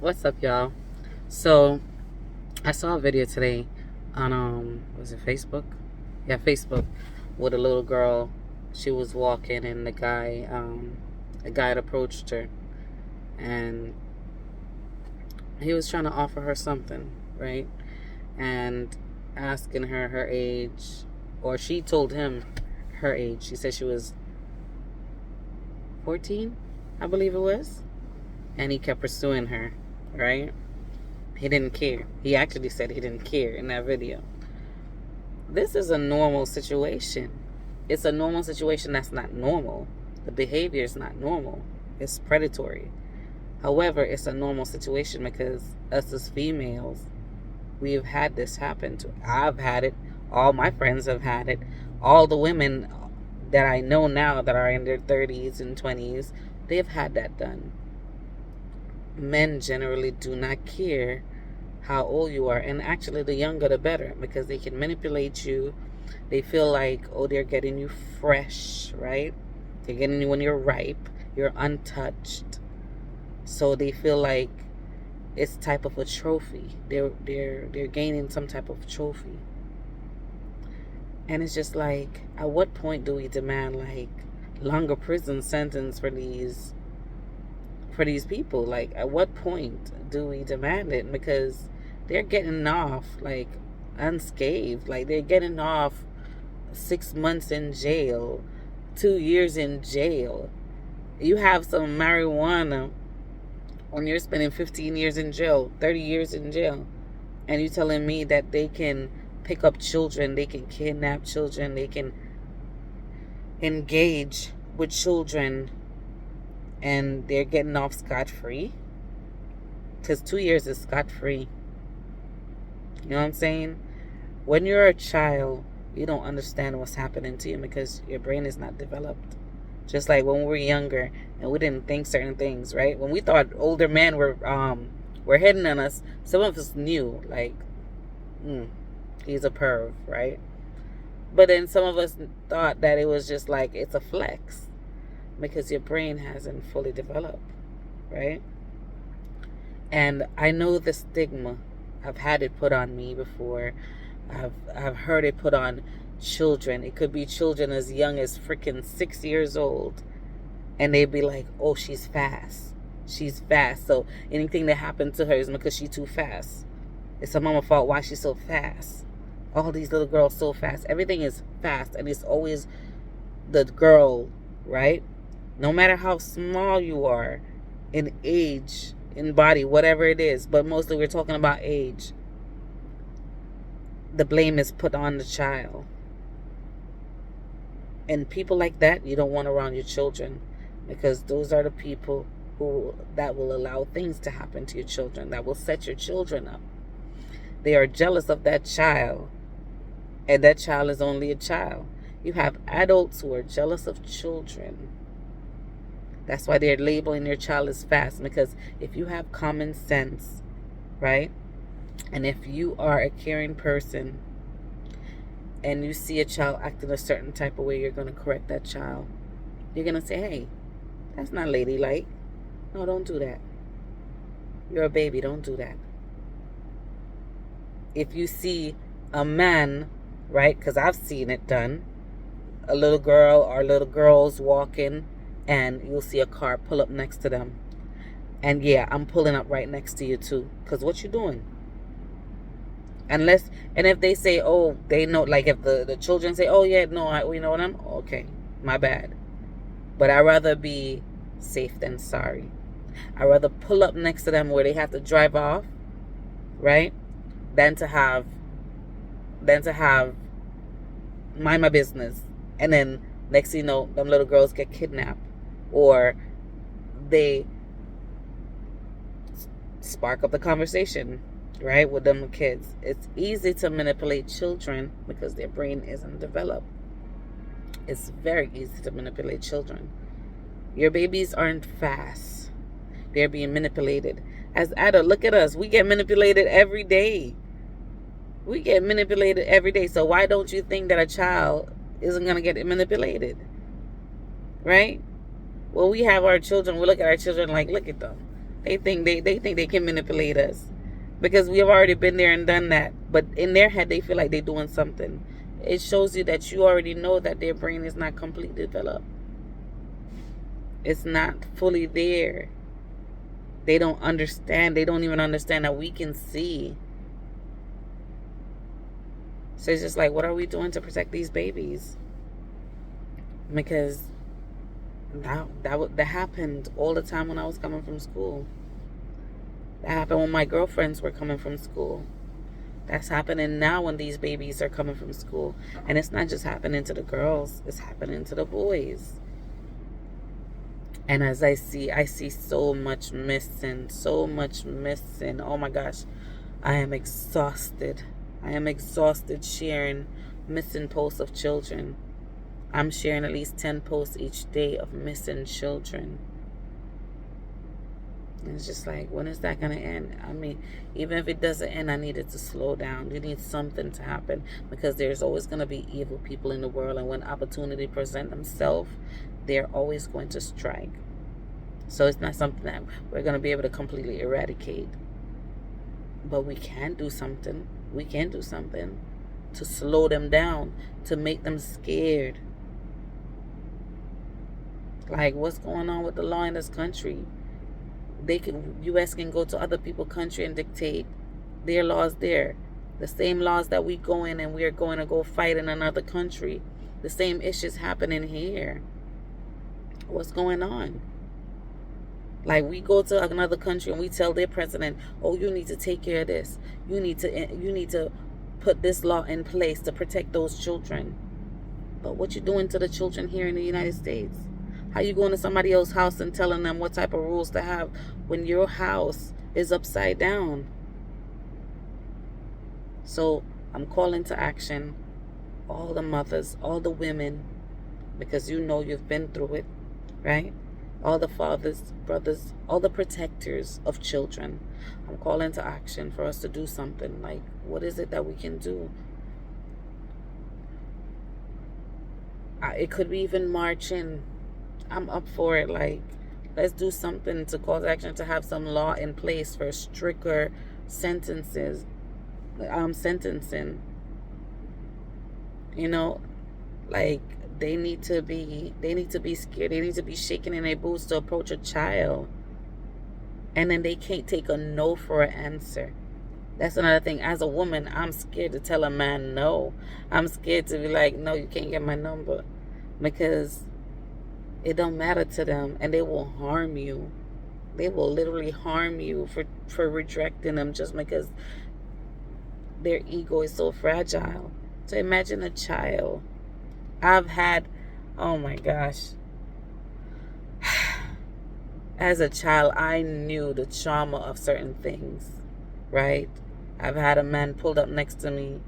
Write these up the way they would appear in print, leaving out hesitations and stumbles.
What's up, y'all? So I saw a video today on was it Facebook? Yeah, Facebook, with a little girl. She was walking, and a guy had approached her, and he was trying to offer her something, right? And asking her age, or she told him her age. She said she was 14, I believe it was, and he kept pursuing her, right? He didn't care. He actually said he didn't care in that video. This is a normal situation. It's a normal situation that's not normal. The behavior is not normal. It's predatory. However, it's a normal situation because us as females, we've had this happen to. I've had it. All my friends have had it. All the women that I know now that are in their 30s and 20s, they've had that done. Men generally do not care how old you are, and actually the younger the better, because they can manipulate you. They feel like, oh, they're getting you fresh, right? They're getting you when you're ripe, you're untouched, so they feel like it's type of a trophy. They're gaining some type of trophy. And it's just like, at what point do we demand like longer prison sentence for these people? Like, at what point do we demand it? Because they're getting off like unscathed. Like, they're getting off 6 months in jail, 2 years in jail. You have some marijuana when you're spending 15 years in jail, 30 years in jail, and you telling me that they can pick up children, they can kidnap children, they can engage with children, and they're getting off scot-free? Because 2 years is scot-free. You know what I'm saying? When you're a child, you don't understand what's happening to you because your brain is not developed. Just like when we were younger and we didn't think certain things, right? When we thought older men were hitting on us, some of us knew, like, he's a perv, right? But then some of us thought that it was just like, it's a flex because your brain hasn't fully developed, right? And I know the stigma. I've had it put on me before. I've heard it put on children. It could be children as young as freaking 6 years old, and they'd be like, "Oh, she's fast. She's fast. So anything that happened to her is because she's too fast. It's her mama's fault. Why she's so fast? All these little girls so fast. Everything is fast, and it's always the girl, right? No matter how small you are in age, in body, whatever it is, but mostly we're talking about age. The blame is put on the child. And people like that, you don't want around your children, because those are the people that will allow things to happen to your children, that will set your children up. They are jealous of that child, and that child is only a child. You have adults who are jealous of children. That's why they're labeling your child as fast, because if you have common sense, right? And if you are a caring person and you see a child acting a certain type of way, you're going to correct that child. You're going to say, hey, that's not ladylike. No, don't do that. You're a baby. Don't do that. If you see a man, right, because I've seen it done, a little girl or little girls walking, and you'll see a car pull up next to them. And yeah, I'm pulling up right next to you too. Because what you doing? And if they say, oh, they know, like if the children say, oh yeah, no, you know what, I'm okay, my bad. But I'd rather be safe than sorry. I'd rather pull up next to them where they have to drive off, right? Than to have mind my business. And then next thing you know, them little girls get kidnapped, or they spark up the conversation, right, with them kids. It's easy to manipulate children because their brain isn't developed. It's very easy to manipulate children. Your babies aren't fast. They're being manipulated. As adults, look at us. We get manipulated every day. We get manipulated every day. So why don't you think that a child isn't going to get manipulated? Right? Well, we have our children. We look at our children like, look at them. They think they can manipulate us because we have already been there and done that. But in their head, they feel like they're doing something. It shows you that you already know that their brain is not completely developed. It's not fully there. They don't understand. They don't even understand that we can see. So it's just like, what are we doing to protect these babies? Because that happened all the time when I was coming from school. That happened when my girlfriends were coming from school. That's happening now when these babies are coming from school. And it's not just happening to the girls, it's happening to the boys. And as I see so much missing, so much missing. Oh my gosh, I am exhausted. I am exhausted sharing missing posts of children. I'm sharing at least 10 posts each day of missing children. And it's just like, when is that going to end? I mean, even if it doesn't end, I need it to slow down. You need something to happen because there's always going to be evil people in the world. And when opportunity present themselves, they're always going to strike. So it's not something that we're going to be able to completely eradicate. But we can do something. We can do something to slow them down, to make them scared. Like, what's going on with the law in this country? U.S. can go to other people's country and dictate their laws there. The same laws that we go in and we are going to go fight in another country. The same issues happening here. What's going on? Like, we go to another country and we tell their president, oh, you need to take care of this. You need to put this law in place to protect those children. But what you doing to the children here in the United States? How you going to somebody else's house and telling them what type of rules to have when your house is upside down? So I'm calling to action all the mothers, all the women, because you know you've been through it, right? All the fathers, brothers, all the protectors of children. I'm calling to action for us to do something. Like, what is it that we can do? It could be even marching. I'm up for it. Like, let's do something to cause action to have some law in place for stricter sentences, sentencing. You know, like, they need to be scared. They need to be shaking in their boots to approach a child. And then they can't take a no for an answer. That's another thing. As a woman, I'm scared to tell a man no. I'm scared to be like, no, you can't get my number. Because it don't matter to them, and they will harm you. They will literally harm you for rejecting them just because their ego is so fragile. So imagine a child. Oh my gosh. As a child, I knew the trauma of certain things, right? I've had a man pulled up next to me,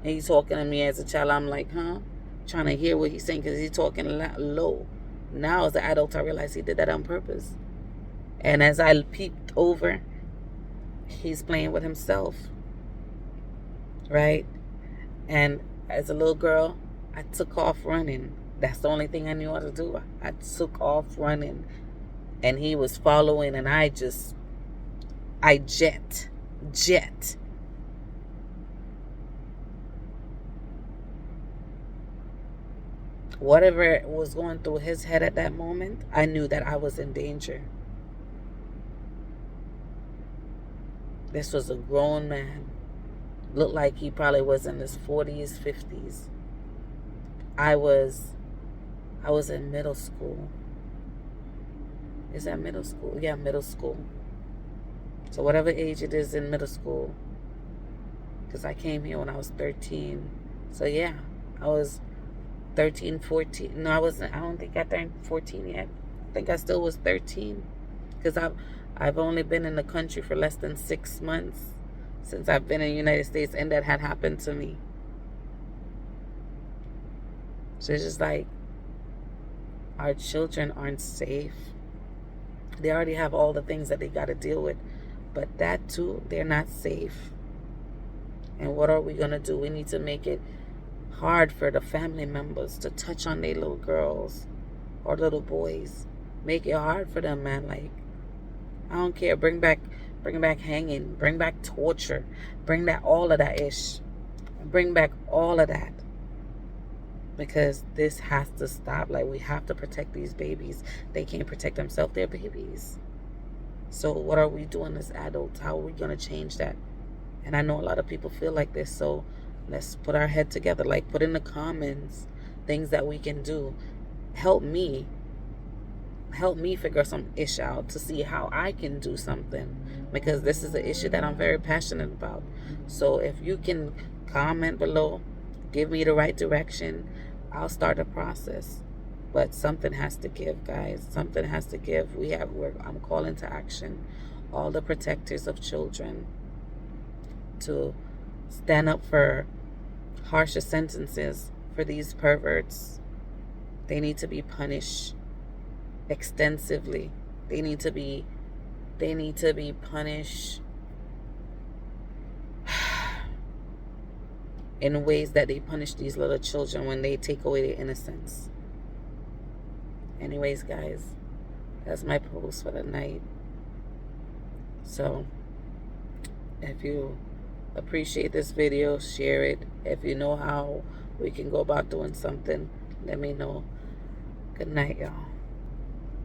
and he's talking to me as a child. I'm like, huh? Trying to hear what he's saying because he's talking low. Now, as an adult, I realize he did that on purpose. And as I peeped over, he's playing with himself, right? And as a little girl, I took off running. That's the only thing I knew how to do. I took off running. And he was following, and I jet. Whatever was going through his head at that moment, I knew that I was in danger. This was a grown man. Looked like he probably was in his 40s, 50s. I was in middle school. Is that middle school? Yeah, middle school. So whatever age it is in middle school. Because I came here when I was 13. So yeah, I was 13, 14. No, I wasn't. I don't think I turned 14 yet. I think I still was 13. Because I've only been in the country for less than 6 months since I've been in the United States, and that had happened to me. So it's just like, our children aren't safe. They already have all the things that they got to deal with. But that too, they're not safe. And what are we going to do? We need to make it hard for the family members to touch on their little girls or little boys. Make it hard for them, man. Like, I don't care. Bring back hanging, bring back torture, bring back all of that ish. Bring back all of that. Because this has to stop. Like, we have to protect these babies. They can't protect themselves. They're babies. So what are we doing as adults? How are we going to change that? And I know a lot of people feel like this. So let's put our head together. Like, put in the comments things that we can do. Help me figure some ish out to see how I can do something, because this is an issue that I'm very passionate about. So if you can comment below, give me the right direction, I'll start the process. But something has to give, guys. Something has to give. I'm calling to action all the protectors of children to stand up for harsher sentences for these perverts. They need to be punished extensively. They need to be punished in ways that they punish these little children when they take away their innocence. Anyways, guys, that's my post for the night. So if you appreciate this video, share it. If you know how we can go about doing something, let me know. Good night, y'all.